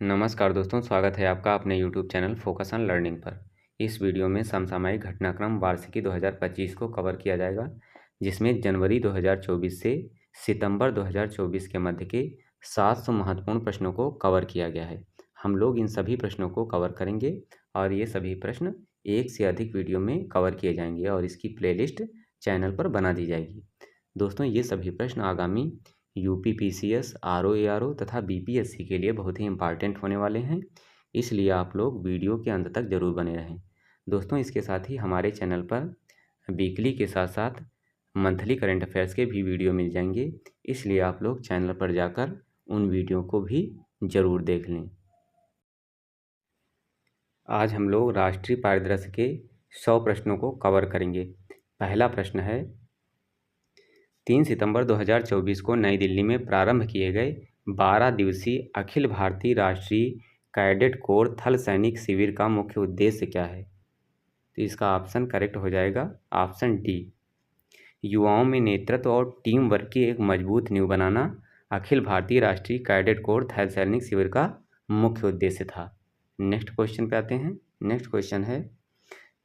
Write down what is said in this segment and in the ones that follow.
नमस्कार दोस्तों, स्वागत है आपका अपने YouTube channel focus on learning पर। इस वीडियो में समसामयिक घटनाक्रम वार्षिकी 2025 को कवर किया जाएगा, जिसमें जनवरी 2024 से सितंबर 2024 के मध्य के 700 महत्वपूर्ण प्रश्नों को कवर किया गया है। हम लोग इन सभी प्रश्नों को कवर करेंगे और ये सभी प्रश्न एक से अधिक वीडियो में कवर किए जाएंगे और इसकी प्लेलिस्ट चैनल पर बना दी जाएगी। दोस्तों, ये सभी प्रश्न आगामी यूपीपीसीएस, आरओएआरओ तथा बीपीएससी के लिए बहुत ही इम्पॉर्टेंट होने वाले हैं, इसलिए आप लोग वीडियो के अंत तक ज़रूर बने रहें। दोस्तों, इसके साथ ही हमारे चैनल पर वीकली के साथ साथ मंथली करंट अफेयर्स के भी वीडियो मिल जाएंगे, इसलिए आप लोग चैनल पर जाकर उन वीडियो को भी ज़रूर देख लें। आज हम लोग राष्ट्रीय परिदृश्य के 100 प्रश्नों को कवर करेंगे। पहला प्रश्न है, 3 सितंबर 2024 को नई दिल्ली में प्रारंभ किए गए 12 दिवसीय अखिल भारतीय राष्ट्रीय कैडेट कोर थल सैनिक शिविर का मुख्य उद्देश्य क्या है? तो इसका ऑप्शन करेक्ट हो जाएगा ऑप्शन डी। युवाओं में नेतृत्व और टीम वर्क की एक मजबूत नींव बनाना अखिल भारतीय राष्ट्रीय कैडेट कोर थल सैनिक शिविर का मुख्य उद्देश्य था। नेक्स्ट क्वेश्चन पे आते हैं। नेक्स्ट क्वेश्चन है,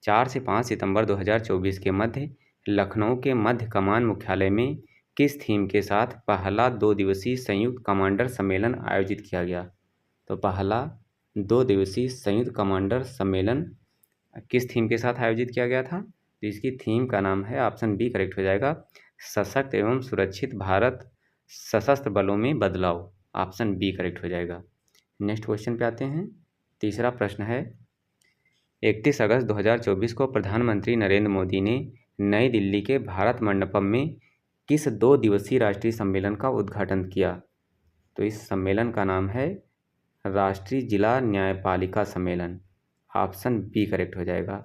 4 से 5 सितंबर 2024 के मध्य लखनऊ के मध्य कमान मुख्यालय में किस थीम के साथ पहला 2 दिवसीय संयुक्त कमांडर सम्मेलन आयोजित किया गया? तो पहला 2 दिवसीय संयुक्त कमांडर सम्मेलन किस थीम के साथ आयोजित किया गया था? तो इसकी थीम का नाम है, ऑप्शन बी करेक्ट हो जाएगा, सशक्त एवं सुरक्षित भारत सशस्त्र बलों में बदलाव। ऑप्शन बी करेक्ट हो जाएगा। नेक्स्ट क्वेश्चन पे आते हैं। तीसरा प्रश्न है, 31 अगस्त 2024 को प्रधानमंत्री नरेंद्र मोदी ने नई दिल्ली के भारत मंडपम में किस 2 दिवसीय राष्ट्रीय सम्मेलन का उद्घाटन किया? तो इस सम्मेलन का नाम है राष्ट्रीय जिला न्यायपालिका सम्मेलन। ऑप्शन बी करेक्ट हो जाएगा,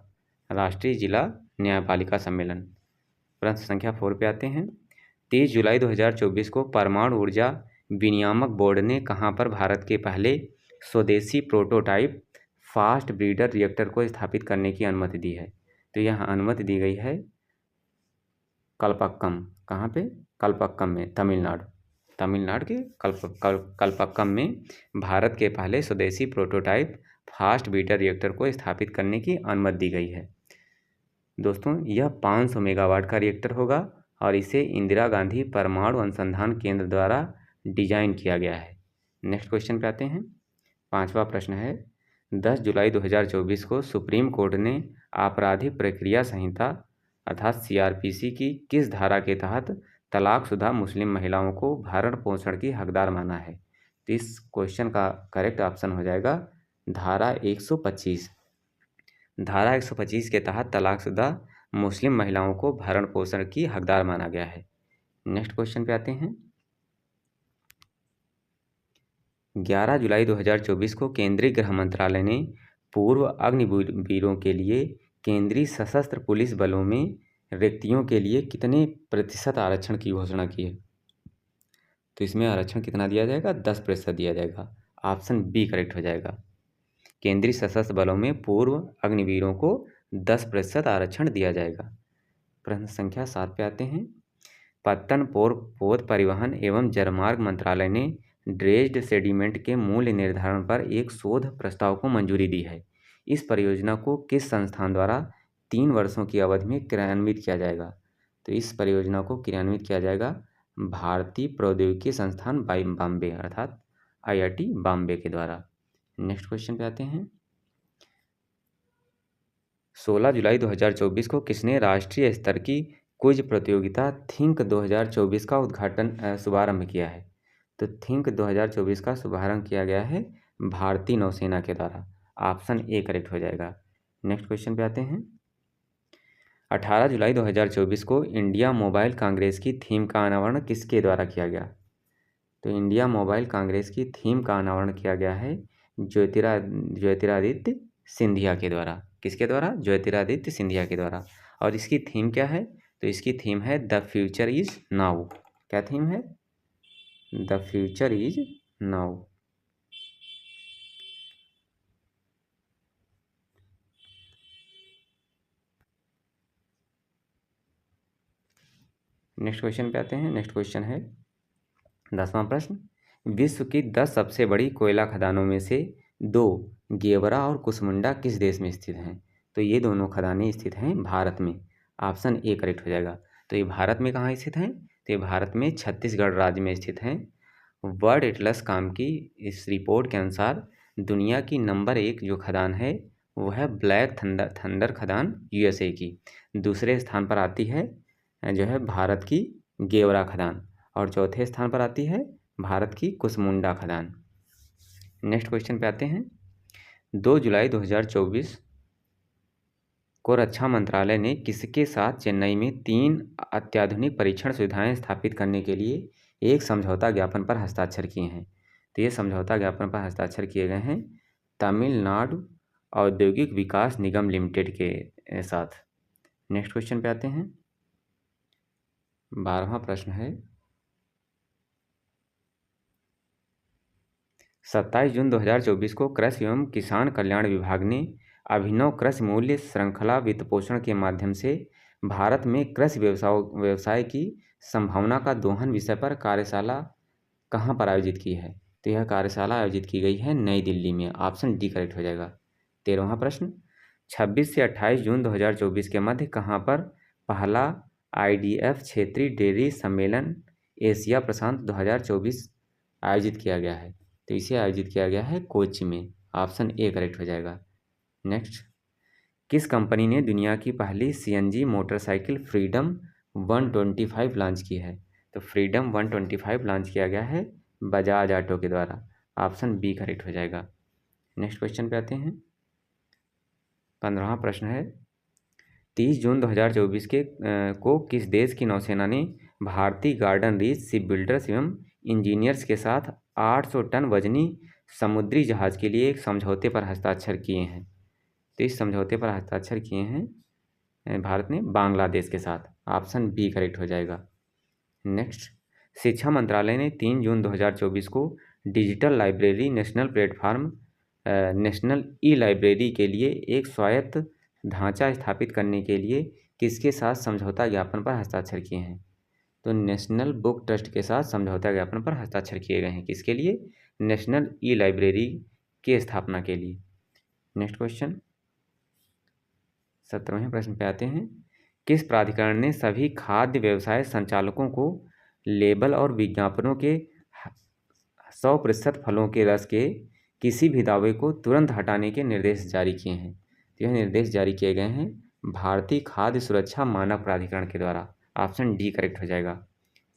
राष्ट्रीय जिला न्यायपालिका सम्मेलन। प्रश्न संख्या 4 पे आते हैं। 30 जुलाई 2024 को परमाणु ऊर्जा विनियामक बोर्ड ने कहां पर भारत के पहले स्वदेशी प्रोटोटाइप फास्ट ब्रीडर रिएक्टर को स्थापित करने की अनुमति दी है? तो यह अनुमति दी गई है कलपक्कम। कहाँ पे? कलपक्कम में, तमिलनाडु के कलपक्कम में भारत के पहले स्वदेशी प्रोटोटाइप फास्ट ब्रीडर रिएक्टर को स्थापित करने की अनुमति दी गई है। दोस्तों, यह 500 मेगावाट का रिएक्टर होगा और इसे इंदिरा गांधी परमाणु अनुसंधान केंद्र द्वारा डिजाइन किया गया है। नेक्स्ट क्वेश्चन पे आते हैं। 5वां प्रश्न है, 10 जुलाई 2024 को सुप्रीम कोर्ट ने आपराधिक प्रक्रिया संहिता अर्थात सीआरपीसी की किस धारा के तहत तलाकशुदा मुस्लिम महिलाओं को भरण पोषण की हकदार माना है? तो इस क्वेश्चन का करेक्ट ऑप्शन हो जाएगा धारा 125। धारा 125 के तहत तलाकशुदा मुस्लिम महिलाओं को भरण पोषण की हकदार माना गया है। नेक्स्ट क्वेश्चन पे आते हैं। 11 जुलाई 2024 को केंद्रीय गृह मंत्रालय ने पूर्व अग्निवीरों के लिए केंद्रीय सशस्त्र पुलिस बलों में रिक्तियों के लिए कितने प्रतिशत आरक्षण की घोषणा की है? तो इसमें आरक्षण कितना दिया जाएगा? 10% दिया जाएगा। ऑप्शन बी करेक्ट हो जाएगा। केंद्रीय सशस्त्र बलों में पूर्व अग्निवीरों को 10% आरक्षण दिया जाएगा। प्रश्न संख्या 7 पे आते हैं। पत्तन पोत परिवहन एवं जलमार्ग मंत्रालय ने ड्रेज्ड सेडिमेंट के मूल्य निर्धारण पर एक शोध प्रस्ताव को मंजूरी दी है। इस परियोजना को किस संस्थान द्वारा 3 वर्षों की अवधि में क्रियान्वित किया जाएगा? तो इस परियोजना को क्रियान्वित किया जाएगा भारतीय प्रौद्योगिकी संस्थान बॉम्बे अर्थात आईआईटी बॉम्बे के द्वारा। नेक्स्ट क्वेश्चन पे आते हैं। 16 जुलाई 2024 को किसने राष्ट्रीय स्तर की क्विज प्रतियोगिता थिंक 2024 का शुभारंभ किया है? तो थिंक 2024 का शुभारंभ किया गया है भारतीय नौसेना के द्वारा। ऑप्शन ए करेक्ट हो जाएगा। नेक्स्ट क्वेश्चन पे आते हैं। 18 जुलाई 2024 को इंडिया मोबाइल कांग्रेस की थीम का अनावरण किसके द्वारा किया गया? तो इंडिया मोबाइल कांग्रेस की थीम का अनावरण किया गया है ज्योतिरादित्य सिंधिया के द्वारा। किसके द्वारा? ज्योतिरादित्य सिंधिया के द्वारा। और इसकी थीम क्या है? तो इसकी थीम है द फ्यूचर इज नाउ। क्या थीम है? The future is now. Next question पे आते हैं। नेक्स्ट क्वेश्चन है 10वां प्रश्न, विश्व की 10 सबसे बड़ी कोयला खदानों में से 2 गेवरा और कुसमुंडा किस देश में स्थित हैं? तो ये दोनों खदानें स्थित हैं भारत में। ऑप्शन ए करेक्ट हो जाएगा। तो ये भारत में कहाँ स्थित हैं? तो ये भारत में छत्तीसगढ़ राज्य में स्थित हैं। वर्ल्ड एटलस काम की इस रिपोर्ट के अनुसार दुनिया की नंबर 1 जो खदान है वो है ब्लैक थंडर खदान यूएसए की। दूसरे स्थान पर आती है जो है भारत की गेवरा खदान, और चौथे स्थान पर आती है भारत की कुसमुंडा खदान। नेक्स्ट क्वेश्चन पे आते हैं। 2 जुलाई 2024 को रक्षा मंत्रालय ने किसके साथ चेन्नई में 3 अत्याधुनिक परीक्षण सुविधाएं स्थापित करने के लिए एक समझौता ज्ञापन पर हस्ताक्षर किए हैं? तो ये समझौता ज्ञापन पर हस्ताक्षर किए गए हैं तमिलनाडु औद्योगिक विकास निगम लिमिटेड के साथ। नेक्स्ट क्वेश्चन पे आते हैं। 12वां प्रश्न है, 27 जून 2024 को कृषि एवं किसान कल्याण विभाग ने अभिनव कृषि मूल्य श्रृंखला वित्तपोषण के माध्यम से भारत में कृषि व्यवसाय की संभावना का दोहन विषय पर कार्यशाला कहाँ पर आयोजित की है? तो यह कार्यशाला आयोजित की गई है नई दिल्ली में। ऑप्शन डी करेक्ट हो जाएगा। 13वां प्रश्न, 26 से 28 जून 2024 के मध्य कहाँ पर पहला IDF क्षेत्रीय डेयरी सम्मेलन एशिया प्रशांत 2024 आयोजित किया गया है? तो इसे आयोजित किया गया है कोच्चि में। ऑप्शन ए करेक्ट हो जाएगा। नेक्स्ट, किस कंपनी ने दुनिया की पहली CNG मोटरसाइकिल फ्रीडम 125 लॉन्च की है? तो फ्रीडम 125 लॉन्च किया गया है बजाज ऑटो के द्वारा। ऑप्शन बी करेक्ट हो जाएगा। नेक्स्ट क्वेश्चन पे आते हैं। 15वां प्रश्न है, 30 जून 2024 को किस देश की नौसेना ने भारतीय गार्डन रीच शिप बिल्डर्स एवं इंजीनियर्स के साथ 800 टन वजनी समुद्री जहाज के लिए एक समझौते पर हस्ताक्षर किए हैं? तो इस समझौते पर हस्ताक्षर किए हैं भारत ने बांग्लादेश के साथ। ऑप्शन बी करेक्ट हो जाएगा। नेक्स्ट, शिक्षा मंत्रालय ने 3 जून 2024 को digital library national platform national e library के लिए एक स्वायत्त ढांचा स्थापित करने के लिए किसके साथ समझौता ज्ञापन पर हस्ताक्षर किए हैं? तो नेशनल बुक ट्रस्ट के साथ समझौता ज्ञापन पर हस्ताक्षर किए गए हैं। किसके लिए? नेशनल ई लाइब्रेरी की स्थापना के लिए। नेक्स्ट क्वेश्चन, 17वें प्रश्न पे आते हैं। किस प्राधिकरण ने सभी खाद्य व्यवसाय संचालकों को लेबल और विज्ञापनों के 100% फलों के रस के किसी भी दावे को तुरंत हटाने के निर्देश जारी किए हैं? तो यह निर्देश जारी किए गए हैं भारतीय खाद्य सुरक्षा मानक प्राधिकरण के द्वारा। ऑप्शन डी करेक्ट हो जाएगा।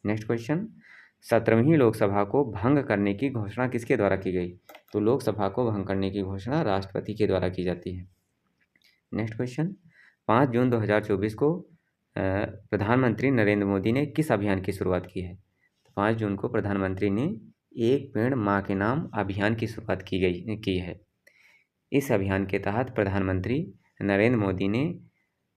नेक्स्ट क्वेश्चन, 17वीं लोकसभा को भंग करने की घोषणा किसके द्वारा की गई? तो लोकसभा को भंग करने की घोषणा राष्ट्रपति के द्वारा की जाती है। नेक्स्ट क्वेश्चन, 5 जून 2024 को प्रधानमंत्री नरेंद्र मोदी ने किस अभियान की शुरुआत की है? 5 जून को प्रधानमंत्री ने एक पेड़ माँ के नाम अभियान की शुरुआत की है। इस अभियान के तहत प्रधानमंत्री नरेंद्र मोदी ने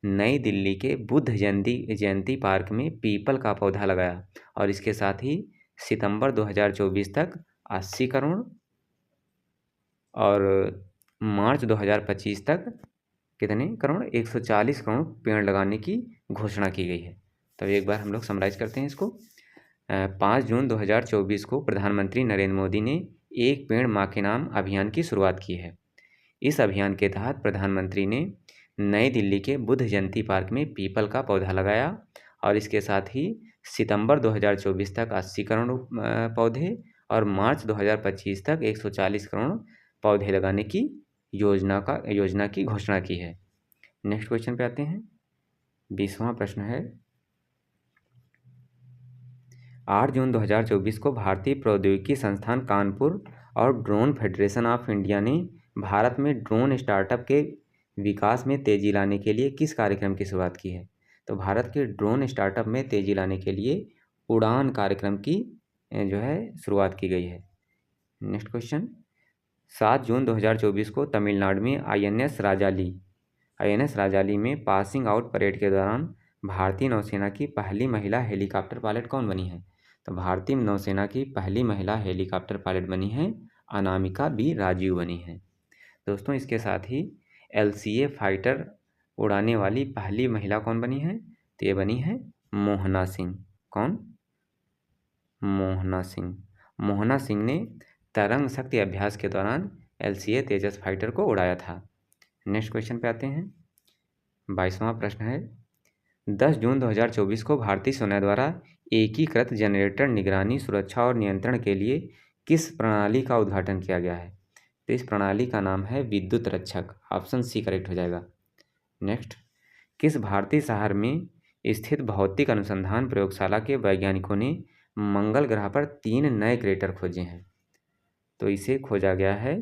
नई दिल्ली के बुद्ध जयंती पार्क में पीपल का पौधा लगाया, और इसके साथ ही सितंबर 2024 तक 80 करोड़ और मार्च 2025 तक कितने करोड़? 140 करोड़ पेड़ लगाने की घोषणा की गई है। तो एक बार हम लोग समराइज करते हैं इसको। 5 जून 2024 को प्रधानमंत्री नरेंद्र मोदी ने एक पेड़ माँ के नाम अभियान की शुरुआत की है। इस अभियान के तहत प्रधानमंत्री ने नई दिल्ली के बुद्ध जयंती पार्क में पीपल का पौधा लगाया, और इसके साथ ही सितंबर 2024 तक 80 करोड़ पौधे और मार्च 2025 तक 140 करोड़ पौधे लगाने की योजना की घोषणा की है। नेक्स्ट क्वेश्चन पे आते हैं। 20वां प्रश्न है, 8 जून 2024 को भारतीय प्रौद्योगिकी संस्थान कानपुर और ड्रोन फेडरेशन ऑफ इंडिया ने भारत में ड्रोन स्टार्टअप के विकास में तेजी लाने के लिए किस कार्यक्रम की शुरुआत की है? तो भारत के ड्रोन स्टार्टअप में तेजी लाने के लिए उड़ान कार्यक्रम की जो है शुरुआत की गई है। नेक्स्ट क्वेश्चन, 7 जून 2024 को तमिलनाडु में INS राजाली में पासिंग आउट परेड के दौरान भारतीय नौसेना की पहली महिला हेलीकॉप्टर पायलट कौन बनी है? तो भारतीय नौसेना की पहली महिला हेलीकॉप्टर पायलट बनी है अनामिका बी राजीव बनी है। दोस्तों, इसके साथ ही LCA फाइटर उड़ाने वाली पहली महिला कौन बनी है? तो ये बनी है मोहना सिंह। कौन? मोहना सिंह। मोहना सिंह ने तरंग शक्ति अभ्यास के दौरान LCA तेजस फाइटर को उड़ाया था। नेक्स्ट क्वेश्चन पे आते हैं। 22वां प्रश्न है, 10 जून 2024 को भारतीय सेना द्वारा एकीकृत जनरेटर निगरानी, सुरक्षा और नियंत्रण के लिए किस प्रणाली का उद्घाटन किया गया है? तो इस प्रणाली का नाम है विद्युत रक्षक। ऑप्शन सी करेक्ट हो जाएगा। नेक्स्ट, किस भारतीय शहर में स्थित भौतिक अनुसंधान प्रयोगशाला के वैज्ञानिकों ने मंगल ग्रह पर 3 नए क्रेटर खोजे हैं? तो इसे खोजा गया है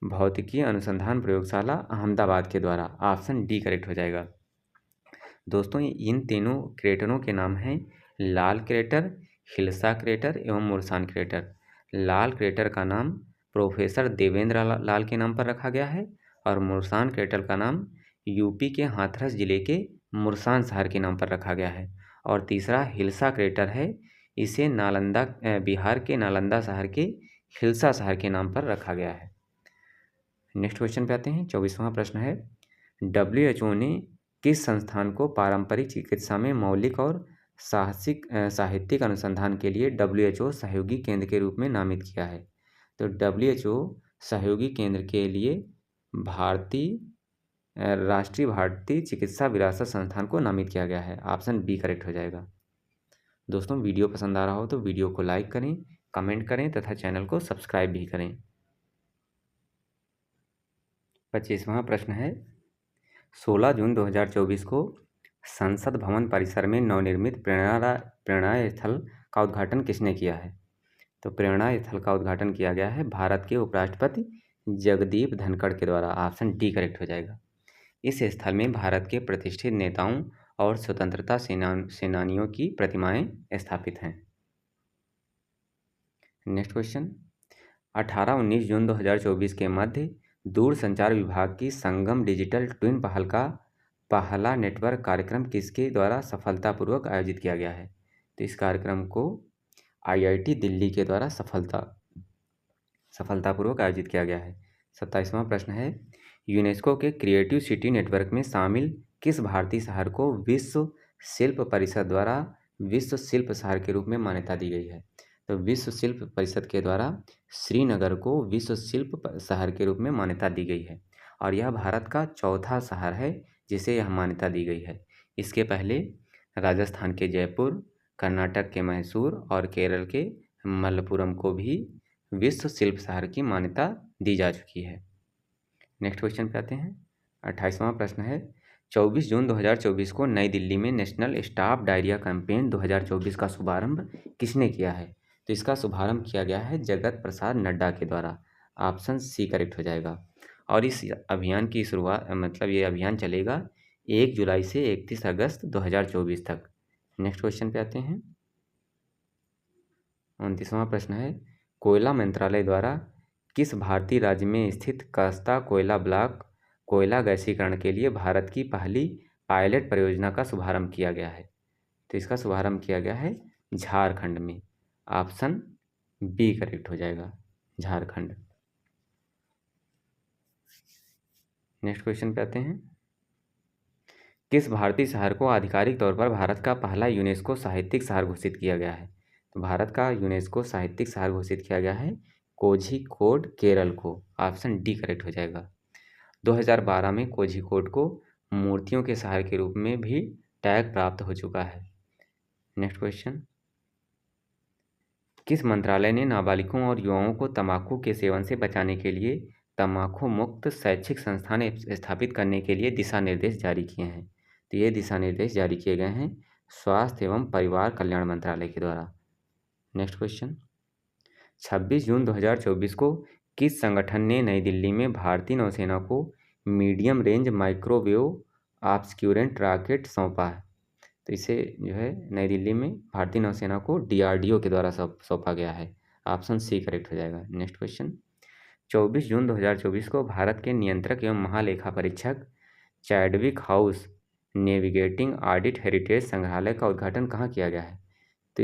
भौतिकी अनुसंधान प्रयोगशाला अहमदाबाद के द्वारा। ऑप्शन डी करेक्ट हो जाएगा। दोस्तों, इन तीनों क्रेटरों के नाम हैं लाल क्रेटर, हिल्सा क्रेटर एवं मुर्सान क्रेटर। लाल क्रेटर का नाम प्रोफेसर देवेंद्र लाल के नाम पर रखा गया है और मुर्सान क्रेटर का नाम यूपी के हाथरस जिले के मुर्सान शहर के नाम पर रखा गया है। और तीसरा हिल्सा क्रेटर है, इसे नालंदा बिहार के नालंदा शहर के हिल्सा शहर के नाम पर रखा गया है। नेक्स्ट क्वेश्चन पे आते हैं। 24वां प्रश्न है, WHO ने किस संस्थान को पारंपरिक चिकित्सा में मौलिक और साहित्यिक अनुसंधान के लिए WHO सहयोगी केंद्र के रूप में नामित किया है? तो WHO सहयोगी केंद्र के लिए राष्ट्रीय भारतीय चिकित्सा विरासत संस्थान को नामित किया गया है। ऑप्शन बी करेक्ट हो जाएगा। दोस्तों, वीडियो पसंद आ रहा हो तो वीडियो को लाइक करें, कमेंट करें तथा चैनल को सब्सक्राइब भी करें। 25वां प्रश्न है, 16 जून 2024 को संसद भवन परिसर में नवनिर्मित प्रेरणा स्थल का उद्घाटन किसने किया है? तो प्रेरणा स्थल का उद्घाटन किया गया है भारत के उपराष्ट्रपति जगदीप धनखड़ के द्वारा। ऑप्शन डी करेक्ट हो जाएगा। इस स्थल में भारत के प्रतिष्ठित नेताओं और स्वतंत्रता सेनानियों की प्रतिमाएं स्थापित हैं। नेक्स्ट क्वेश्चन, 18-19 जून 2024 के मध्य दूरसंचार विभाग की संगम डिजिटल ट्विन पहल का पहला नेटवर्क कार्यक्रम किसके द्वारा सफलतापूर्वक आयोजित किया गया है? तो इस कार्यक्रम को IIT दिल्ली के द्वारा सफलतापूर्वक आयोजित किया गया है। 27वां प्रश्न है, यूनेस्को के क्रिएटिव सिटी नेटवर्क में शामिल किस भारतीय शहर को विश्व शिल्प परिषद द्वारा विश्व शिल्प शहर के रूप में मान्यता दी गई है? तो विश्व शिल्प परिषद के द्वारा श्रीनगर को विश्व शिल्प शहर के रूप में मान्यता दी गई है और यह भारत का चौथा शहर है जिसे यह मान्यता दी गई है। इसके पहले राजस्थान के जयपुर, कर्नाटक के मैसूर और केरल के मलप्पुरम को भी विश्व शिल्प शहर की मान्यता दी जा चुकी है। नेक्स्ट क्वेश्चन पे आते हैं। 28वां प्रश्न है, 24 जून 2024 को नई दिल्ली में नेशनल स्टॉप डायरिया कैंपेन 2024 का शुभारंभ किसने किया है? तो इसका शुभारंभ किया गया है जगत प्रसाद नड्डा के द्वारा। ऑप्शन सी करेक्ट हो जाएगा। और इस अभियान की शुरुआत ये अभियान चलेगा 1 जुलाई से 31 अगस्त 2024 तक। नेक्स्ट क्वेश्चन पे आते हैं। 29वां प्रश्न है, कोयला मंत्रालय द्वारा किस भारतीय राज्य में स्थित कस्ता कोयला ब्लॉक कोयला गैसीकरण के लिए भारत की पहली पायलट परियोजना का शुभारंभ किया गया है? तो इसका शुभारंभ किया गया है झारखंड में। ऑप्शन बी करेक्ट हो जाएगा, झारखंड। नेक्स्ट क्वेश्चन पे आते हैं। किस भारतीय शहर को आधिकारिक तौर पर भारत का पहला यूनेस्को साहित्यिक शहर घोषित किया गया है? तो भारत का यूनेस्को साहित्यिक शहर घोषित किया गया है कोझिकोड, केरल को। ऑप्शन डी करेक्ट हो जाएगा। 2012 में कोझिकोड को मूर्तियों के शहर के रूप में भी टैग प्राप्त हो चुका है। नेक्स्ट क्वेश्चन, किस मंत्रालय ने नाबालिगों और युवाओं को तंबाकू के सेवन से बचाने के लिए तंबाकू मुक्त शैक्षिक संस्थान स्थापित करने के लिए दिशा निर्देश जारी किए हैं? तो ये दिशा निर्देश जारी किए गए हैं स्वास्थ्य एवं परिवार कल्याण मंत्रालय के द्वारा। नेक्स्ट क्वेश्चन, 26 जून 2024 को किस संगठन ने नई दिल्ली में भारतीय नौसेना को मीडियम रेंज माइक्रोवेव ऑब्सक्यूरेंट रॉकेट सौंपा है? तो इसे नई दिल्ली में भारतीय नौसेना को DRDO के द्वारा सौंपा गया है। ऑप्शन सी करेक्ट हो जाएगा। नेक्स्ट क्वेश्चन, 24 जून 2024 को भारत के नियंत्रक एवं महालेखा परीक्षक Chadwick house navigating audit heritage संग्रहालय का उद्घाटन कहाँ किया गया है? तो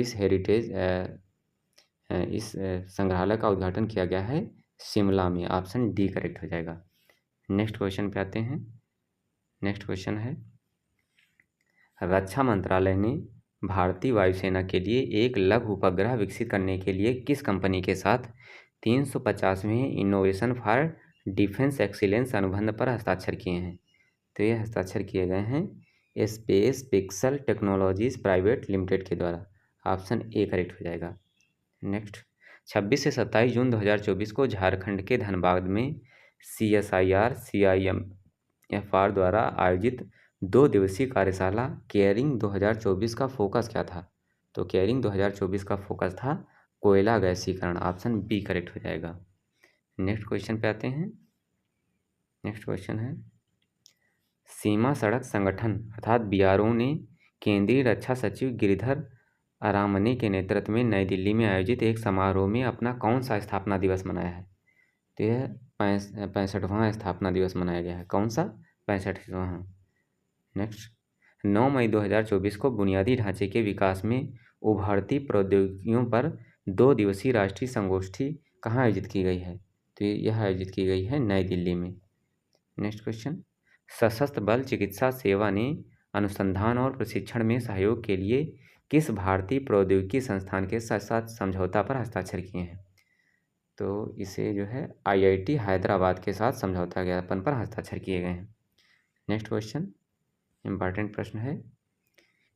इस संग्रहालय का उद्घाटन किया गया है शिमला में। ऑप्शन डी करेक्ट हो जाएगा। नेक्स्ट क्वेश्चन पे आते हैं। नेक्स्ट क्वेश्चन है, रक्षा मंत्रालय ने भारतीय वायुसेना के लिए एक लघु उपग्रह विकसित करने के लिए किस कंपनी के साथ 350वें इनोवेशन फॉर डिफेंस एक्सीलेंस अनुबंध पर हस्ताक्षर किए हैं? तो ये हस्ताक्षर किए गए हैं space pixel technologies private limited के द्वारा। ऑप्शन ए करेक्ट हो जाएगा। नेक्स्ट, 26 से 27 जून 2024 को झारखंड के धनबाद में CSIR CIMFR द्वारा आयोजित 2 दिवसीय कार्यशाला केयरिंग 2024 का फोकस क्या था? तो केयरिंग 2024 का फोकस था कोयला गैसीकरण। ऑप्शन बी करेक्ट हो जाएगा। नेक्स्ट क्वेश्चन पे आते हैं। नेक्स्ट क्वेश्चन है, सीमा सड़क संगठन अर्थात BRO ने केंद्रीय रक्षा सचिव गिरिधर अरामने के नेतृत्व में नई दिल्ली में आयोजित एक समारोह में अपना कौन सा स्थापना दिवस मनाया है? तो यह 65वां स्थापना दिवस मनाया गया है। कौन सा? 65वां। नेक्स्ट, 9 मई 2024 को बुनियादी ढांचे के विकास में उभरती प्रौद्योगिकियों पर 2 दिवसीय राष्ट्रीय संगोष्ठी कहाँ आयोजित की गई है? तो यह आयोजित की गई है नई दिल्ली में। नेक्स्ट क्वेश्चन, सशस्त्र बल चिकित्सा सेवा ने अनुसंधान और प्रशिक्षण में सहयोग के लिए किस भारतीय प्रौद्योगिकी संस्थान के साथ समझौता पर हस्ताक्षर किए हैं? तो इसे जो है IIT हैदराबाद के साथ समझौता ज्ञापन पर हस्ताक्षर किए गए हैं। नेक्स्ट क्वेश्चन इम्पॉर्टेंट प्रश्न है,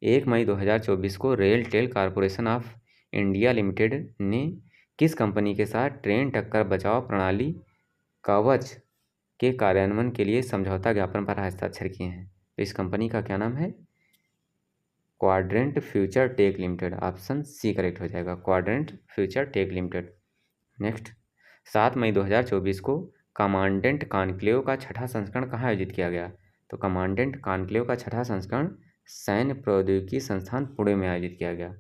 1 मई 2024 को RailTel corporation of India limited ने किस कंपनी के साथ ट्रेन टक्कर बचाव प्रणाली कवच के कार्यान्वयन के लिए समझौता ज्ञापन पर हस्ताक्षर किए हैं? तो इस कंपनी का क्या नाम है? Quadrant Future Tek Limited. Option C correct हो जाएगा, Quadrant Future Tek Limited. Next, 7 मई 2024 को कमांडेंट कॉन्क्लेव का 6ठा संस्करण कहाँ आयोजित किया गया? तो कमांडेंट कॉन्क्लेव का 6ठा संस्करण सैन्य प्रौद्योगिकी संस्थान पुणे में आयोजित किया गया।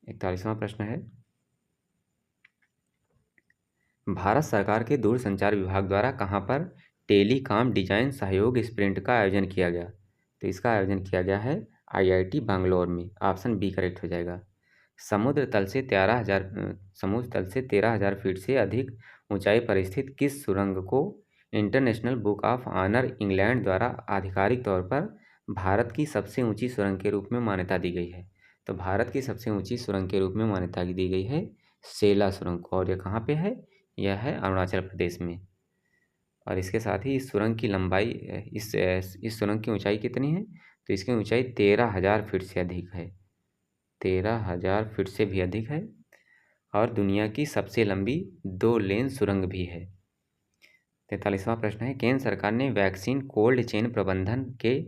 41वां प्रश्न है, भारत सरकार के दूरसंचार विभाग द्वारा कहाँ पर टेलीकॉम डिजाइन सहयोग स्प्रिंट का आयोजन किया गया? तो इसका आयोजन किया गया है IIT बैंगलोर में। ऑप्शन बी करेक्ट हो जाएगा। समुद्र तल से 13,000 फीट से अधिक ऊंचाई पर स्थित किस सुरंग को international book of honour England द्वारा आधिकारिक तौर पर भारत की सबसे ऊंची सुरंग के रूप में मान्यता दी गई है? तो भारत की सबसे ऊंची सुरंग के रूप में मान्यता दी गई है सेला सुरंग को, और यह कहाँ पे है? यह है अरुणाचल प्रदेश में। और इसके साथ ही इस सुरंग की लंबाई इस सुरंग की ऊंचाई कितनी है? तो इसकी ऊंचाई 13,000 फीट से अधिक है, 13,000 फीट से भी अधिक है, और दुनिया की सबसे लंबी 2 लेन सुरंग भी है। 43वां प्रश्न है, केंद्र सरकार ने वैक्सीन कोल्ड चेन प्रबंधन के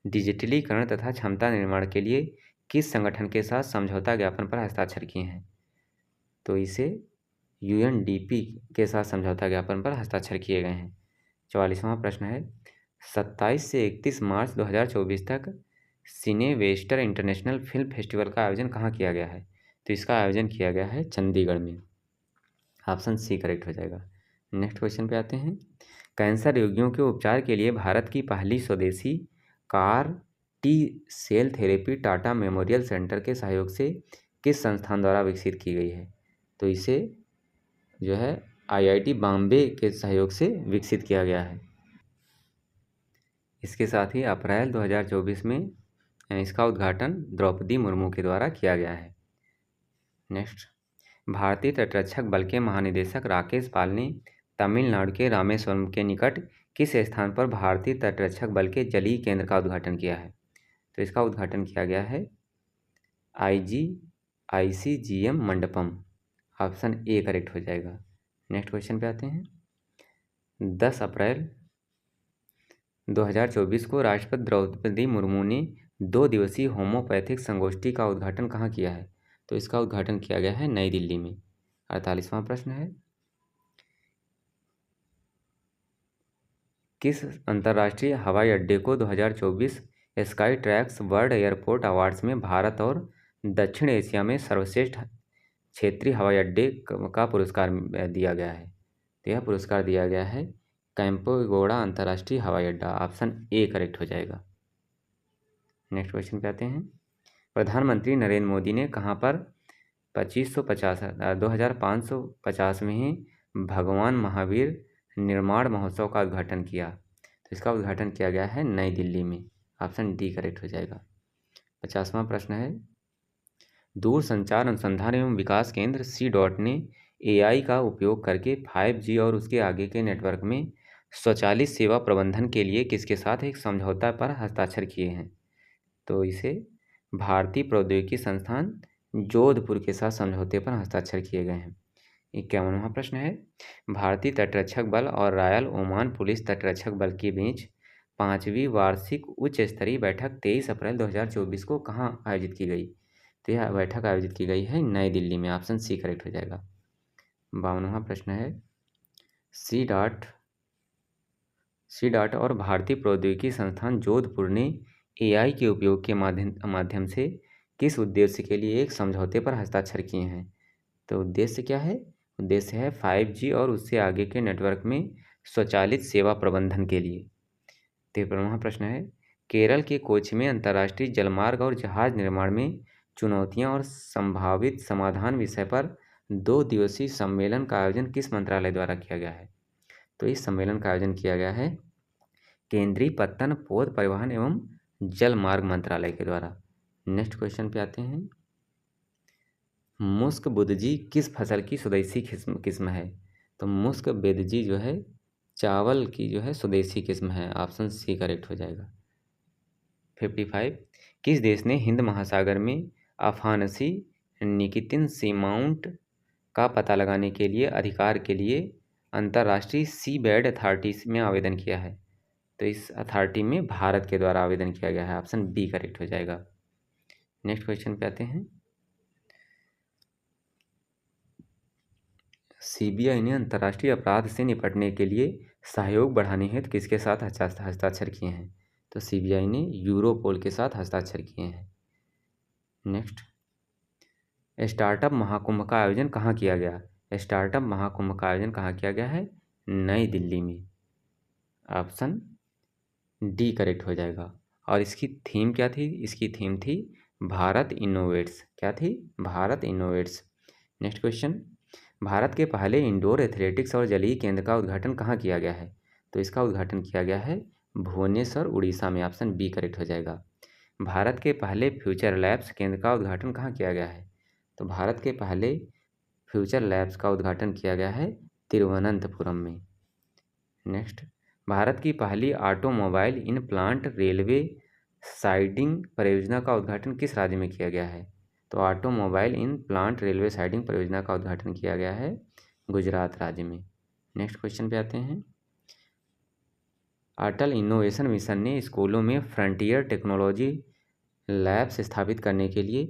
डिजिटलीकरण तथा क्षमता निर्माण के लिए किस संगठन के साथ समझौता ज्ञापन पर हस्ताक्षर किए हैं? तो इसे UNDP के साथ समझौता ज्ञापन पर हस्ताक्षर किए गए हैं। 44वां प्रश्न है, 27 से 31 मार्च 2024 तक सिनेवेस्टर इंटरनेशनल फिल्म फेस्टिवल का आयोजन कहाँ किया गया है? तो इसका आयोजन किया गया है चंडीगढ़ में। ऑप्शन सी करेक्ट हो जाएगा। नेक्स्ट क्वेश्चन पे आते हैं, कैंसर रोगियों के उपचार के लिए भारत की पहली स्वदेशी CAR T cell therapy Tata memorial centre के सहयोग से किस संस्थान द्वारा विकसित की गई है? तो इसे जो है IIT बॉम्बे के सहयोग से विकसित किया गया है। इसके साथ ही अप्रैल 2024 में इसका उद्घाटन द्रौपदी मुर्मू के द्वारा किया गया है। नेक्स्ट, भारतीय तटरक्षक बल के महानिदेशक राकेश पाल ने तमिलनाडु के रामेश्वरम के निकट किस स्थान पर भारतीय तटरक्षक बल के जलीय केंद्र का उद्घाटन किया है? तो इसका उद्घाटन किया गया है IGICGM Mandapam. Option A correct हो जाएगा। नेक्स्ट क्वेश्चन पे आते हैं, 10 अप्रैल 2024 को राष्ट्रपति द्रौपदी मुर्मू ने 2 दिवसीय होम्योपैथिक संगोष्ठी का उद्घाटन कहाँ किया है? तो इसका उद्घाटन किया गया है नई दिल्ली में। 48वां प्रश्न है, किस अंतर्राष्ट्रीय हवाई अड्डे को 2024 sky tracks world airport awards में भारत और दक्षिण एशिया में सर्वश्रेष्ठ क्षेत्रीय हवाई अड्डे का पुरस्कार दिया गया है? तो यह पुरस्कार दिया गया है कैंपेगौड़ा अंतर्राष्ट्रीय हवाई अड्डा। ऑप्शन ए करेक्ट हो जाएगा। नेक्स्ट क्वेश्चन पे आते हैं, प्रधानमंत्री नरेंद्र मोदी ने कहाँ पर 2550वें भगवान महावीर निर्माण महोत्सव का उद्घाटन किया? तो इसका उद्घाटन किया गया है नई दिल्ली में। ऑप्शन डी करेक्ट हो जाएगा। 50वां प्रश्न है, दूरसंचार अनुसंधान एवं विकास केंद्र (CDOT) ने AI का उपयोग करके 5G और उसके आगे के नेटवर्क में स्वचालित सेवा प्रबंधन के लिए किसके साथ एक समझौता पर हस्ताक्षर किए हैं? तो इसे भारतीय प्रौद्योगिकी संस्थान जोधपुर के साथ समझौते पर हस्ताक्षर किए गए हैं। 51वां प्रश्न है, भारतीय तटरक्षक बल और रॉयल ओमान पुलिस तटरक्षक बल के बीच 5वीं वार्षिक उच्च स्तरीय बैठक 23 अप्रैल 2024 को कहाँ आयोजित की गई? तो यह बैठक आयोजित की गई है नई दिल्ली में। ऑप्शन सी करेक्ट हो जाएगा। 52वां प्रश्न है, सी डॉट और भारतीय प्रौद्योगिकी संस्थान जोधपुर ने AI के उपयोग के माध्यम से किस उद्देश्य के लिए एक समझौते पर हस्ताक्षर किए हैं? तो उद्देश्य क्या है? उद्देश्य है 5G और उससे आगे के नेटवर्क में स्वचालित सेवा प्रबंधन के लिए। 53वां प्रश्न है, केरल के कोच्चि में अंतर्राष्ट्रीय जलमार्ग और जहाज निर्माण में चुनौतियां और संभावित समाधान विषय पर 2 दिवसीय सम्मेलन का आयोजन किस मंत्रालय द्वारा किया गया है? तो इस सम्मेलन का आयोजन किया गया है केंद्रीय पत्तन पोत परिवहन एवं जल मार्ग मंत्रालय के द्वारा। नेक्स्ट क्वेश्चन पे आते हैं, मुस्क बुदजी किस फसल की स्वदेशी किस्म है? तो मुस्क बेदजी जो है चावल की जो है स्वदेशी किस्म है। ऑप्शन सी करेक्ट हो जाएगा। 55, किस देश ने हिंद महासागर में अफानसी निकितिन सीमाउंट का पता लगाने के लिए अधिकार के लिए अंतर्राष्ट्रीय सी बेड अथॉरिटी में आवेदन किया है? तो इस अथॉरिटी में भारत के द्वारा आवेदन किया गया है। ऑप्शन बी करेक्ट हो जाएगा। नेक्स्ट क्वेश्चन पे आते हैं, CBI ने अंतर्राष्ट्रीय अपराध से निपटने के लिए सहयोग बढ़ाने हेतु किसके साथ हस्ताक्षर किए हैं? तो CBI ने यूरोपोल के साथ हस्ताक्षर किए हैं। नेक्स्ट, स्टार्टअप महाकुंभ का आयोजन कहाँ किया गया? स्टार्टअप महाकुंभ का आयोजन कहाँ किया गया है? नई दिल्ली में। ऑप्शन डी करेक्ट हो जाएगा। और इसकी थीम क्या थी? इसकी थीम थी भारत इनोवेट्स। क्या थी? Bharat innovates. Next question, Bharat के पहले इंडोर एथलेटिक्स और जलीय केंद्र का उद्घाटन कहाँ किया गया है? तो इसका उद्घाटन किया गया है भुवनेश्वर, उड़ीसा में। ऑप्शन बी करेक्ट हो जाएगा। भारत के पहले फ्यूचर लैब्स केंद्र का उद्घाटन कहाँ किया गया है? तो भारत के पहले फ्यूचर लैब्स का उद्घाटन किया गया है तिरुवनंतपुरम में। नेक्स्ट, भारत की पहली automobile in plant railway siding परियोजना का उद्घाटन किस राज्य में किया गया है? तो automobile in plant railway siding परियोजना का उद्घाटन किया गया है गुजरात राज्य में। नेक्स्ट क्वेश्चन पे आते हैं, अटल इनोवेशन मिशन ने स्कूलों में फ्रंटियर टेक्नोलॉजी लैब्स स्थापित करने के लिए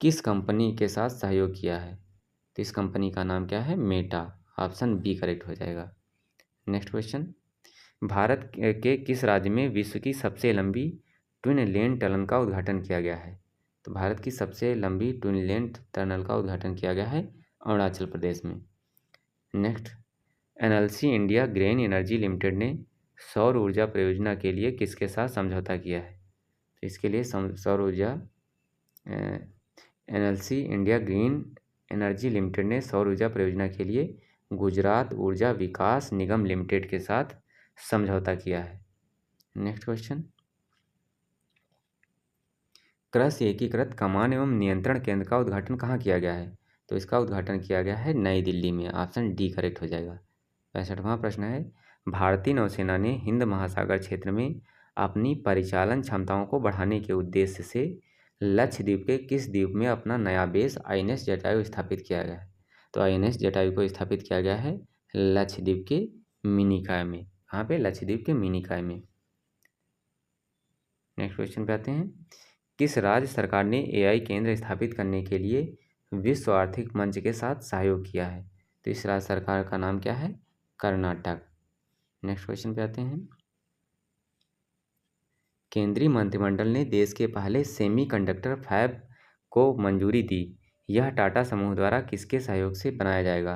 किस कंपनी के साथ सहयोग किया है? तो इस कंपनी का नाम क्या है? मेटा। ऑप्शन बी करेक्ट हो जाएगा। नेक्स्ट क्वेश्चन, भारत के किस राज्य में विश्व की सबसे लंबी ट्विन लेन टनल का उद्घाटन किया गया है? तो भारत की सबसे लंबी ट्विन लेन टनल का उद्घाटन किया गया है अरुणाचल प्रदेश में। Next, NLC India green energy limited ने सौर ऊर्जा परियोजना के लिए किसके साथ समझौता किया है? तो इसके लिए सौर ऊर्जा NLC India green energy limited ने सौर ऊर्जा परियोजना के लिए गुजरात ऊर्जा विकास निगम लिमिटेड के साथ समझौता किया है। नेक्स्ट क्वेश्चन, कृषि एकीकृत कमान एवं नियंत्रण केंद्र का उद्घाटन कहाँ किया गया है? तो इसका उद्घाटन किया गया है नई दिल्ली में। ऑप्शन डी करेक्ट हो जाएगा। 65वां प्रश्न है, भारतीय नौसेना ने हिंद महासागर क्षेत्र में अपनी परिचालन क्षमताओं को बढ़ाने के उद्देश्य से लक्षद्वीप के किस द्वीप में अपना नया बेस INS जटायु स्थापित किया गया है? तो INS जटायु को स्थापित किया गया है लक्षद्वीप के मिनिकॉय में। कहाँ पे? लक्षद्वीप के मिनिकॉय में। नेक्स्ट क्वेश्चन पे आते हैं, किस राज्य सरकार ने AI केंद्र स्थापित करने के लिए विश्व आर्थिक मंच के साथ सहयोग किया है? तो इस राज्य सरकार का नाम क्या है? कर्नाटक। नेक्स्ट क्वेश्चन पे आते हैं, केंद्रीय मंत्रिमंडल ने देश के पहले सेमीकंडक्टर फैब को मंजूरी दी। यह टाटा समूह द्वारा किसके सहयोग से बनाया जाएगा?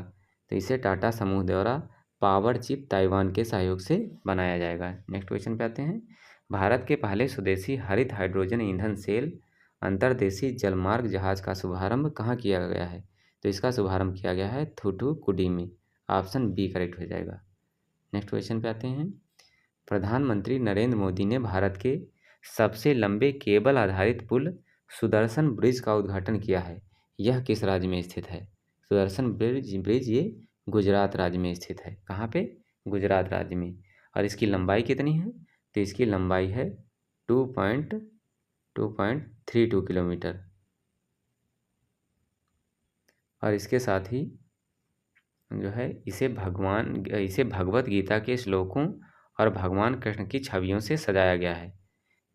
तो इसे टाटा समूह द्वारा पावर चिप ताइवान के सहयोग से बनाया जाएगा। नेक्स्ट क्वेश्चन पे आते हैं, भारत के पहले स्वदेशी हरित हाइड्रोजन ईंधन सेल अंतर्देशीय जलमार्ग जहाज का शुभारंभ कहाँ किया गया है? तो इसका शुभारंभ किया गया है थूथुकुडी में। ऑप्शन बी करेक्ट हो जाएगा। नेक्स्ट क्वेश्चन पे आते हैं, प्रधानमंत्री नरेंद्र मोदी ने भारत के सबसे लंबे केबल आधारित पुल सुदर्शन ब्रिज का उद्घाटन किया है, यह किस राज्य में स्थित है? सुदर्शन ब्रिज ये गुजरात राज्य में स्थित है। कहाँ पे? गुजरात राज्य में। और इसकी लंबाई कितनी है? तो इसकी लंबाई है 2.32 किलोमीटर। और इसके साथ ही जो है इसे भगवत गीता के श्लोकों और भगवान कृष्ण की छवियों से सजाया गया है।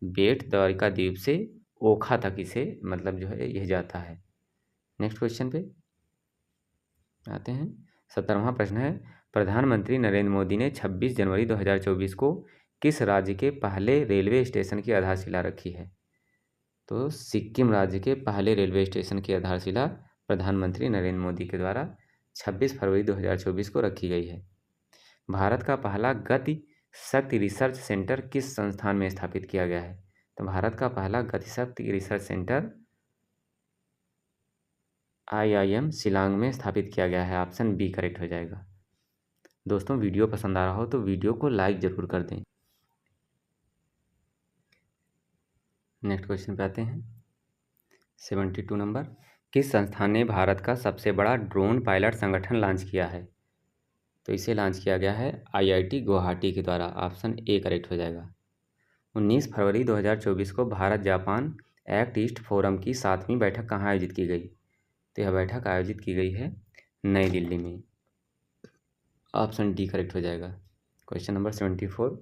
बेट द्वारिका द्वीप से ओखा तक इसे मतलब जो है यह जाता है। नेक्स्ट क्वेश्चन पे आते हैं। 17वां प्रश्न है, प्रधानमंत्री नरेंद्र मोदी ने 26 जनवरी 2024 को किस राज्य के पहले रेलवे स्टेशन की आधारशिला रखी है? तो सिक्किम राज्य के पहले रेलवे स्टेशन की आधारशिला प्रधानमंत्री नरेंद्र मोदी के द्वारा 26 फरवरी 2024 को रखी गई है। भारत का पहला गति शक्ति रिसर्च सेंटर किस संस्थान में स्थापित किया गया है? तो भारत का पहला गति शक्ति रिसर्च सेंटर IIM शिलांग में स्थापित किया गया है। ऑप्शन बी करेक्ट हो जाएगा। दोस्तों वीडियो पसंद आ रहा हो तो वीडियो को लाइक ज़रूर कर दें। नेक्स्ट क्वेश्चन पे आते हैं। 72 नंबर, किस संस्थान ने भारत का सबसे बड़ा ड्रोन पायलट संगठन लॉन्च किया है? तो इसे लॉन्च किया गया है IIT गुवाहाटी के द्वारा। ऑप्शन ए करेक्ट हो जाएगा। 19 फरवरी 2024 को Bharat Japan act east forum की 7वीं बैठक कहाँ आयोजित की गई? तो यह बैठक आयोजित की गई है नई दिल्ली में। ऑप्शन डी करेक्ट हो जाएगा। क्वेश्चन नंबर 74,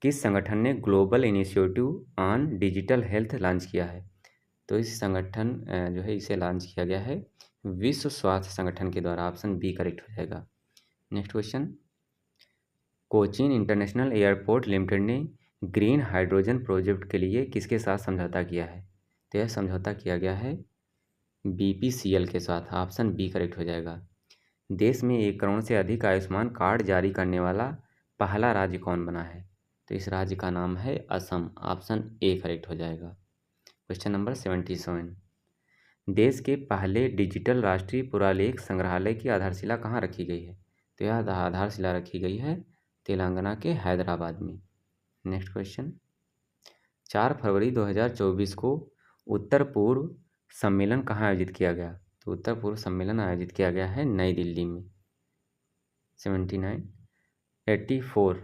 किस संगठन ने global initiative on digital health launch किया है? तो इस संगठन जो है इसे लॉन्च किया गया है विश्व स्वास्थ्य संगठन के द्वारा। ऑप्शन बी करेक्ट हो जाएगा। Next question, Cochin international airport limited ने ग्रीन हाइड्रोजन प्रोजेक्ट के लिए किसके साथ समझौता किया है? तो यह समझौता किया गया है BPCL के साथ। ऑप्शन बी करेक्ट हो जाएगा। देश में 1 करोड़ से अधिक आयुष्मान कार्ड जारी करने वाला पहला राज्य कौन बना है? तो इस राज्य का नाम है असम। ऑप्शन ए करेक्ट हो जाएगा। क्वेश्चन नंबर 77, देश के पहले डिजिटल राष्ट्रीय पुरालेख संग्रहालय की आधारशिला कहाँ रखी गई है? तो यह आधारशिला रखी गई है तेलंगाना के हैदराबाद में। नेक्स्ट क्वेश्चन, 4 फरवरी 2024 को उत्तर पूर्व सम्मेलन कहाँ आयोजित किया गया? तो उत्तर पूर्व सम्मेलन आयोजित किया गया है नई दिल्ली में। 84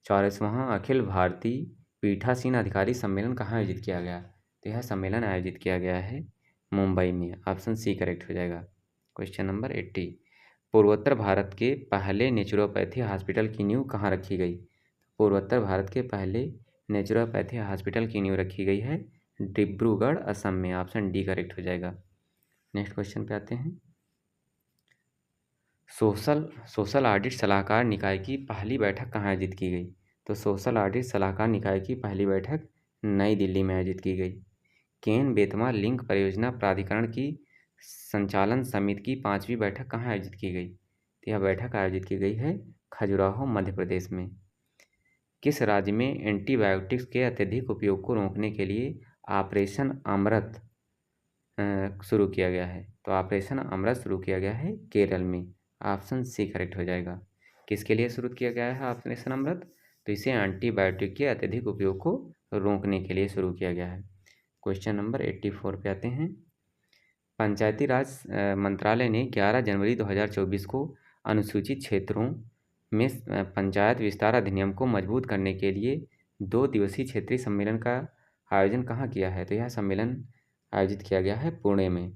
44वां अखिल भारतीय पीठासीन अधिकारी सम्मेलन कहाँ आयोजित किया गया? तो यह सम्मेलन आयोजित किया गया है मुंबई में। ऑप्शन सी करेक्ट हो जाएगा। क्वेश्चन नंबर 80, पूर्वोत्तर भारत के पहले नेचुरोपैथी हॉस्पिटल की नींव कहाँ रखी गई? पूर्वोत्तर भारत के पहले नेचुरोपैथी हॉस्पिटल की नींव रखी गई है डिब्रूगढ़ असम में। ऑप्शन डी करेक्ट हो जाएगा। नेक्स्ट क्वेश्चन पे आते हैं। सोशल ऑडिट सलाहकार निकाय की पहली बैठक कहाँ आयोजित की गई? तो सोशल ऑडिट सलाहकार निकाय की पहली बैठक नई दिल्ली में आयोजित की गई। केन बेतवा लिंक परियोजना प्राधिकरण की संचालन समिति की 5वीं बैठक कहाँ आयोजित की गई? तो यह बैठक आयोजित की गई है खजुराहो मध्य प्रदेश में। किस राज्य में एंटीबायोटिक्स के अत्यधिक उपयोग को रोकने के लिए ऑपरेशन अमृत शुरू किया गया है? तो ऑपरेशन अमृत शुरू किया गया है केरल में। ऑप्शन सी करेक्ट हो जाएगा। किसके लिए शुरू किया गया है ऑपरेशन अमृत? तो इसे एंटीबायोटिक के अत्यधिक उपयोग को रोकने के लिए शुरू किया गया है। क्वेश्चन नंबर 84 पे आते हैं। पंचायती राज मंत्रालय ने 11 जनवरी 2024 को अनुसूचित क्षेत्रों में पंचायत विस्तार अधिनियम को मजबूत करने के लिए 2 दिवसीय क्षेत्रीय सम्मेलन का आयोजन कहाँ किया है? तो यह सम्मेलन आयोजित किया गया है पुणे में।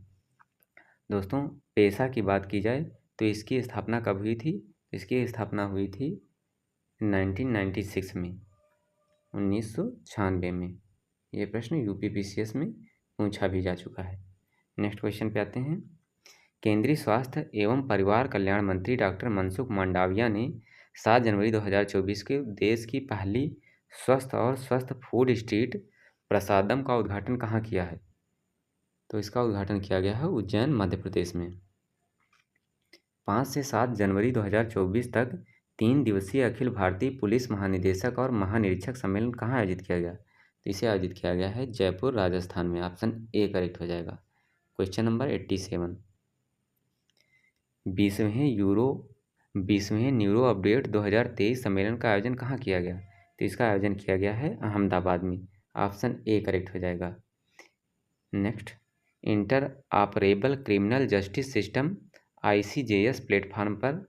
दोस्तों पेशा की बात की जाए तो इसकी स्थापना कब हुई थी? इसकी स्थापना हुई थी 1996 में, 1996 में। ये प्रश्न UPPCS में पूछा भी जा चुका है। नेक्स्ट क्वेश्चन पे आते हैं। केंद्रीय स्वास्थ्य एवं परिवार कल्याण मंत्री डॉक्टर मनसुख मांडविया ने 7 जनवरी 2024 के देश की पहली स्वस्थ फूड स्ट्रीट प्रसादम का उद्घाटन कहाँ किया है? तो इसका उद्घाटन किया गया है उज्जैन मध्य प्रदेश में। 5 से 7 जनवरी 2024 तक 3 दिवसीय अखिल भारतीय पुलिस महानिदेशक और महानिरीक्षक सम्मेलन कहाँ आयोजित किया गया? तो इसे आयोजित किया गया है जयपुर राजस्थान में। ऑप्शन ए करेक्ट हो जाएगा। क्वेश्चन नंबर 87, 20वें न्यूरो अपडेट 2023 सम्मेलन का आयोजन कहाँ किया गया? तो इसका आयोजन किया गया है अहमदाबाद में। ऑप्शन ए करेक्ट हो जाएगा। Next, inter operable criminal justice system ICJS platform पर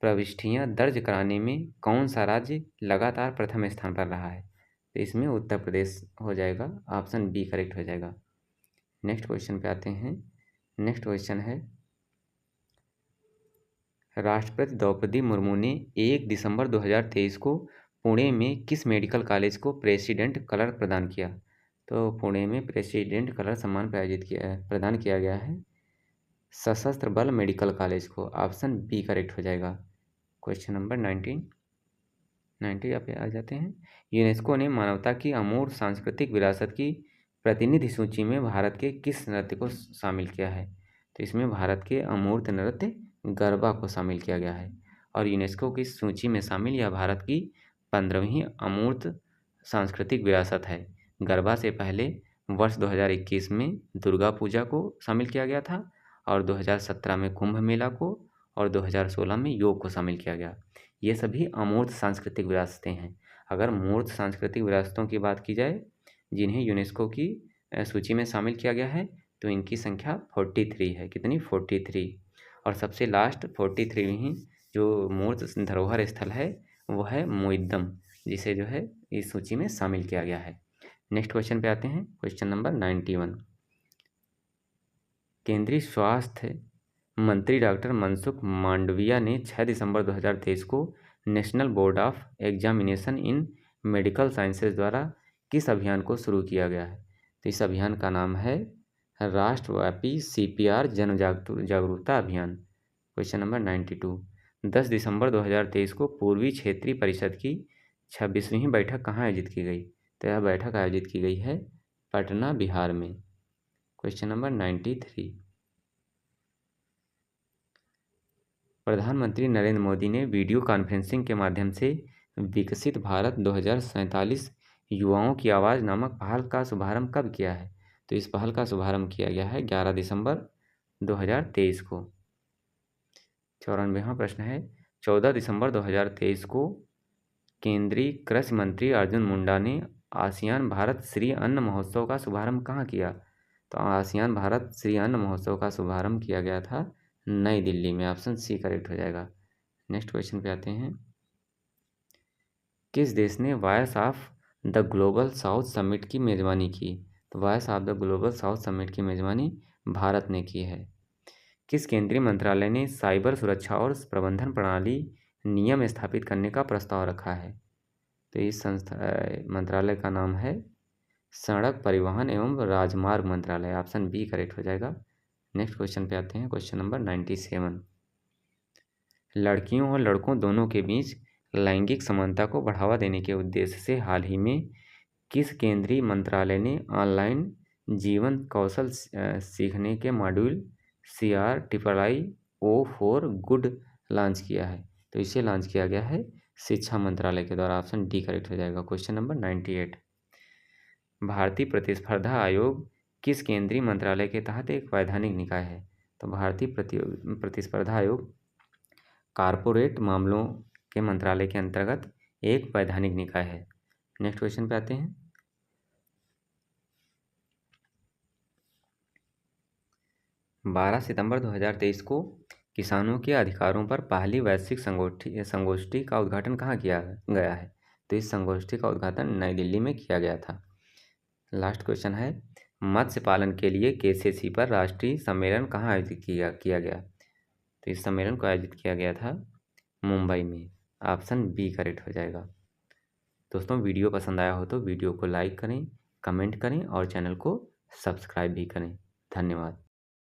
प्रविष्टियां दर्ज कराने में कौन सा राज्य लगातार प्रथम स्थान पर रहा है? तो इसमें उत्तर प्रदेश हो जाएगा, ऑप्शन बी करेक्ट हो जाएगा। नेक्स्ट क्वेश्चन पे आते हैं। नेक्स्ट क्वेश्चन है, राष्ट्रपति द्रौपदी मुर्मू ने 1 दिसंबर 2023 को पुणे में किस मेडिकल कॉलेज को प्रेसिडेंट कलर प्रदान किया? तो पुणे में प्रेसिडेंट कलर सम्मान प्रदान किया गया है सशस्त्र बल मेडिकल कॉलेज को। ऑप्शन बी करेक्ट हो जाएगा। क्वेश्चन नंबर 90 यहाँ पे आ जाते हैं। यूनेस्को ने मानवता की अमूर्त सांस्कृतिक विरासत की प्रतिनिधि सूची में भारत के किस नृत्य को शामिल किया है? तो इसमें भारत के अमूर्त नृत्य गरबा को शामिल किया गया है। और यूनेस्को की सूची में शामिल यह भारत की 15वीं अमूर्त सांस्कृतिक विरासत है। गरबा से पहले वर्ष 2021 में दुर्गा पूजा को शामिल किया गया था, और 2017 में कुंभ मेला को, और 2016 में योग को शामिल किया गया। ये सभी अमूर्त सांस्कृतिक विरासतें हैं। अगर मूर्त सांस्कृतिक विरासतों की बात की जाए जिन्हें यूनेस्को की सूची में शामिल किया गया है, तो इनकी संख्या 43 है। कितनी? 43। और सबसे लास्ट 43वीं जो मूर्त धरोहर स्थल है वो है मोइद्दम, जिसे जो है इस सूची में शामिल किया गया है। नेक्स्ट क्वेश्चन पे आते हैं। Question number 91। केंद्रीय स्वास्थ्य मंत्री डॉक्टर मनसुख मांडविया ने 6 दिसंबर 2023 को national board of examination in medical sciences द्वारा किस अभियान को शुरू किया गया है? तो इस अभियान का नाम है राष्ट्रव्यापी CPR जन जागरूकता अभियान। Question number 92। 10 दिसंबर 2023 को पूर्वी क्षेत्रीय परिषद की 26वीं बैठक कहाँ आयोजित की गई? तो यह बैठक आयोजित की गई है पटना, बिहार में। Question number 93। प्रधानमंत्री नरेंद्र मोदी ने वीडियो कॉन्फ्रेंसिंग के माध्यम से विकसित भारत 2047 युवाओं की आवाज़ नामक पहल का शुभारंभ कब किया है? तो इस पहल का शुभारंभ किया गया है 11 दिसंबर 2023 को। 94वां प्रश्न है, 14 दिसंबर 2023 को केंद्रीय कृषि मंत्री अर्जुन मुंडा ने आसियान भारत श्री अन्न महोत्सव का शुभारंभ कहाँ किया? तो आसियान भारत श्री अन्न महोत्सव का शुभारंभ किया गया था नई दिल्ली में। ऑप्शन सी करेक्ट हो जाएगा। नेक्स्ट क्वेश्चन पे आते हैं। किस देश ने voice of the global south summit की मेज़बानी की? तो voice of the global south summit की मेज़बानी भारत ने की है। किस केंद्रीय मंत्रालय ने साइबर सुरक्षा और प्रबंधन प्रणाली नियम स्थापित करने का प्रस्ताव रखा है? तो इस मंत्रालय का नाम है सड़क परिवहन एवं राजमार्ग मंत्रालय। ऑप्शन बी करेक्ट हो जाएगा। नेक्स्ट क्वेश्चन पे आते हैं। Question number 97। लड़कियों और लड़कों दोनों के बीच लैंगिक समानता को बढ़ावा देने के उद्देश्य से हाल ही में किस केंद्रीय मंत्रालय ने ऑनलाइन जीवन कौशल सीखने के मॉड्यूल CRIIO4 गुड लॉन्च किया है? तो इसे लॉन्च किया गया है शिक्षा मंत्रालय के द्वारा। ऑप्शन डी करेक्ट हो जाएगा। Question number 98। भारतीय प्रतिस्पर्धा आयोग किस केंद्रीय मंत्रालय के तहत एक वैधानिक निकाय है? तो भारतीय प्रतिस्पर्धा आयोग कॉरपोरेट मामलों के मंत्रालय के अंतर्गत एक वैधानिक निकाय है। नेक्स्ट क्वेश्चन पे आते हैं। बारह सितंबर 2023 को किसानों के अधिकारों पर पहली वैश्विक संगोष्ठी का उद्घाटन कहाँ किया गया है? तो इस संगोष्ठी का उद्घाटन नई दिल्ली में किया गया था। लास्ट क्वेश्चन है, मत्स्य पालन के लिए KCC पर राष्ट्रीय सम्मेलन कहाँ आयोजित किया गया? तो इस सम्मेलन को आयोजित किया गया था मुंबई में। ऑप्शन बी करेक्ट हो जाएगा। दोस्तों, वीडियो पसंद आया हो तो वीडियो को लाइक करें, कमेंट करें और चैनल को सब्सक्राइब भी करें। धन्यवाद।